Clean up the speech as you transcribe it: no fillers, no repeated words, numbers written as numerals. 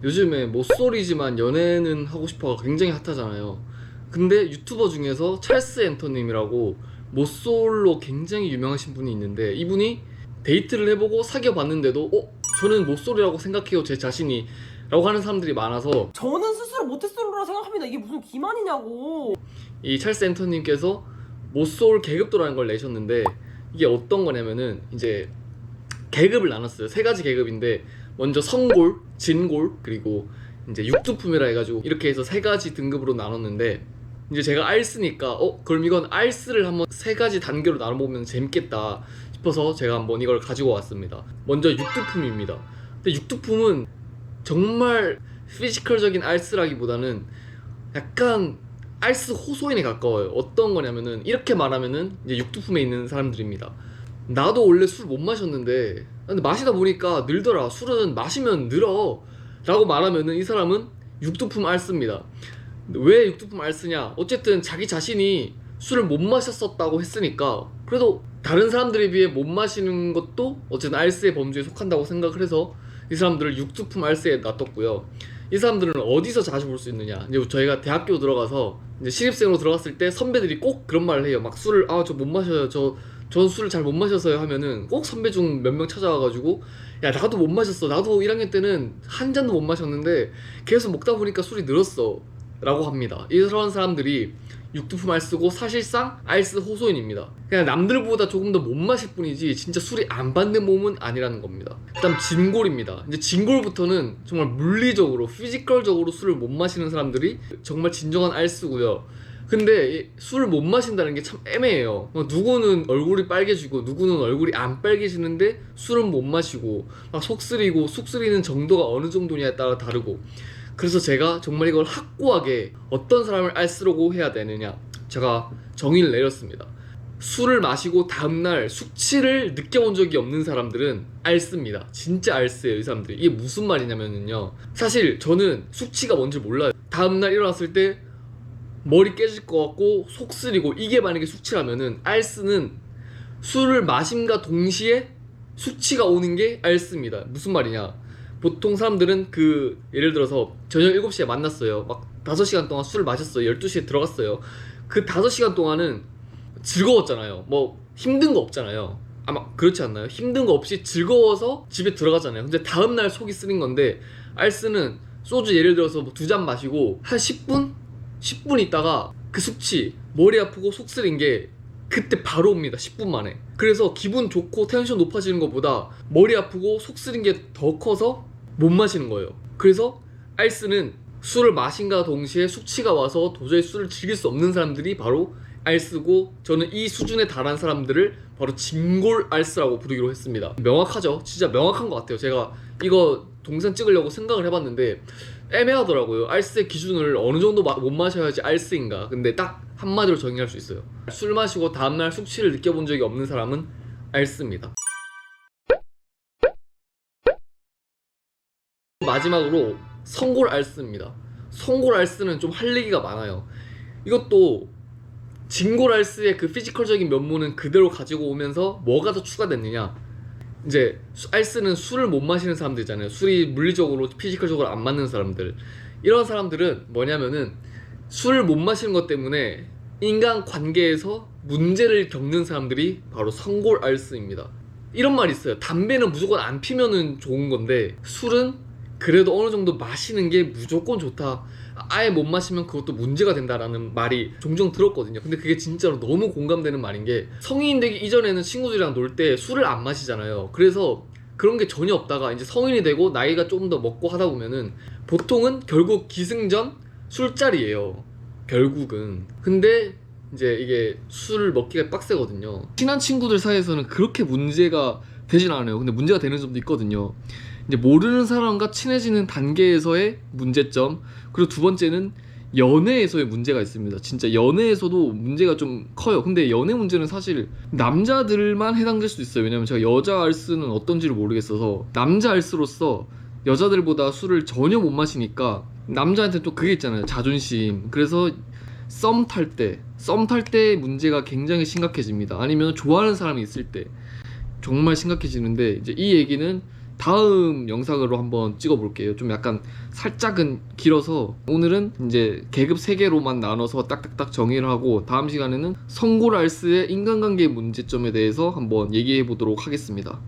요즘에 모쏠이지만 연애는 하고 싶어가 굉장히 핫하잖아요. 근데 유튜버 중에서 찰스 앤터님이라고 모쏠로 굉장히 유명하신 분이 있는데, 이분이 데이트를 해보고 사귀어 봤는데도 저는 모쏠이라고 생각해요 제 자신이 라고 하는 사람들이 많아서, 저는 스스로 모태솔로라 생각합니다. 이게 무슨 기만이냐고. 이 찰스 앤터님께서 모쏠 계급도라는 걸 내셨는데, 이게 어떤 거냐면은 이제 계급을 나눴어요. 세 가지 계급인데, 먼저 성골, 진골, 그리고 이제 육두품이라 해가지고 이렇게 해서 세 가지 등급으로 나눴는데, 이제 제가 알쓰니까 그럼 이건 알쓰를 한번 세 가지 단계로 나눠보면 재밌겠다 싶어서 제가 한번 이걸 가지고 왔습니다. 먼저 육두품입니다. 근데 육두품은 정말 피지컬적인 알쓰라기보다는 약간 알쓰 호소인에 가까워요. 어떤 거냐면은, 이렇게 말하면은 이제 육두품에 있는 사람들입니다. 나도 원래 술 못 마셨는데 근데 마시다 보니까 늘더라. 술은 마시면 늘어 라고 말하면은 이 사람은 육두품 알쓰입니다. 왜 육두품 알쓰냐? 어쨌든 자기 자신이 술을 못 마셨었다고 했으니까 그래도 다른 사람들에 비해 못 마시는 것도 어쨌든 알쓰의 범주에 속한다고 생각을 해서 이 사람들을 육두품 알쓰에 놔뒀고요. 이 사람들은 어디서 자주 볼 수 있느냐? 이제 저희가 대학교 들어가서 이제 신입생으로 들어갔을 때 선배들이 꼭 그런 말을 해요. 막 술을 저 못 마셔요. 전 술을 잘 못 마셔서요 하면은 꼭 선배 중 몇 명 찾아와가지고, 야 나도 못 마셨어. 나도 1학년 때는 한 잔도 못 마셨는데 계속 먹다 보니까 술이 늘었어 라고 합니다. 이런 사람들이 육두품 알쓰고 사실상 알쓰 호소인입니다. 그냥 남들보다 조금 더 못 마실 뿐이지 진짜 술이 안 받는 몸은 아니라는 겁니다. 그다음 진골입니다. 이제 진골부터는 정말 물리적으로 피지컬적으로 술을 못 마시는 사람들이 정말 진정한 알쓰고요. 근데 술을 못 마신다는 게 참 애매해요. 누구는 얼굴이 빨개지고 누구는 얼굴이 안 빨개지는데 술은 못 마시고, 막 속쓰리고, 속쓰리는 정도가 어느 정도냐에 따라 다르고. 그래서 제가 정말 이걸 확고하게 어떤 사람을 알쓰라고 해야 되느냐, 제가 정의를 내렸습니다. 술을 마시고 다음날 숙취를 느껴본 적이 없는 사람들은 알쓰입니다. 진짜 알쓰예요 이 사람들이. 이게 무슨 말이냐면요, 사실 저는 숙취가 뭔지 몰라요. 다음날 일어났을 때 머리 깨질 것 같고 속 쓰리고, 이게 만약에 숙취라면은 알쓰는 술을 마심과 동시에 숙취가 오는 게 알쓰입니다. 무슨 말이냐, 보통 사람들은 예를 들어서 저녁 7시에 만났어요. 막 5시간 동안 술을 마셨어요. 12시에 들어갔어요. 그 5시간 동안은 즐거웠잖아요. 뭐 힘든 거 없잖아요. 아마 그렇지 않나요? 힘든 거 없이 즐거워서 집에 들어가잖아요. 근데 다음날 속이 쓰린 건데, 알쓰는 소주 예를 들어서 뭐 2잔 마시고 한 10분 있다가 그 숙취, 머리 아프고 속 쓰린 게 그때 바로 옵니다. 10분 만에. 그래서 기분 좋고 텐션 높아지는 것보다 머리 아프고 속 쓰린 게 더 커서 못 마시는 거예요. 그래서 알쓰는 술을 마신과 동시에 숙취가 와서 도저히 술을 즐길 수 없는 사람들이 바로 알쓰고, 저는 이 수준에 달한 사람들을 바로 진골 알쓰라고 부르기로 했습니다. 명확하죠? 진짜 명확한 것 같아요. 제가 이거 동영상 찍으려고 생각을 해봤는데 애매하더라고요. 알쓰의 기준을 어느 정도 못 마셔야지 알쓰인가. 근데 딱 한마디로 정의할 수 있어요. 술 마시고 다음날 숙취를 느껴본 적이 없는 사람은 알쓰입니다. 마지막으로 성골 알쓰입니다. 성골 알쓰는 좀 할 얘기가 많아요. 이것도 진골 알쓰의 그 피지컬적인 면모는 그대로 가지고 오면서 뭐가 더 추가됐느냐, 이제 알쓰는 술을 못 마시는 사람들이잖아요. 술이 물리적으로 피지컬적으로 안 맞는 사람들. 이런 사람들은 뭐냐면은 술을 못 마시는 것 때문에 인간 관계에서 문제를 겪는 사람들이 바로 성골 알쓰입니다. 이런 말이 있어요. 담배는 무조건 안 피면은 좋은 건데 술은 그래도 어느 정도 마시는 게 무조건 좋다, 아예 못 마시면 그것도 문제가 된다라는 말이 종종 들었거든요. 근데 그게 진짜로 너무 공감되는 말인 게, 성인 되기 이전에는 친구들이랑 놀 때 술을 안 마시잖아요. 그래서 그런 게 전혀 없다가 이제 성인이 되고 나이가 조금 더 먹고 하다 보면은 보통은 결국 기승전 술자리예요, 결국은. 근데 이제 이게 술을 먹기가 빡세거든요. 친한 친구들 사이에서는 그렇게 문제가 되진 않아요. 근데 문제가 되는 점도 있거든요. 이제 모르는 사람과 친해지는 단계에서의 문제점, 그리고 두 번째는 연애에서의 문제가 있습니다. 진짜 연애에서도 문제가 좀 커요. 근데 연애 문제는 사실 남자들만 해당될 수 있어요. 왜냐면 제가 여자 알쓰는 어떤지를 모르겠어서, 남자 알쓰로서 여자들보다 술을 전혀 못 마시니까 남자한테 또 그게 있잖아요, 자존심. 그래서 썸 탈 때 문제가 굉장히 심각해집니다. 아니면 좋아하는 사람이 있을 때 정말 심각해지는데, 이제 이 얘기는 다음 영상으로 한번 찍어볼게요. 좀 약간 살짝은 길어서 오늘은 이제 계급 3개로만 나눠서 딱딱딱 정의를 하고 다음 시간에는 성골알스의 인간관계 문제점에 대해서 한번 얘기해 보도록 하겠습니다.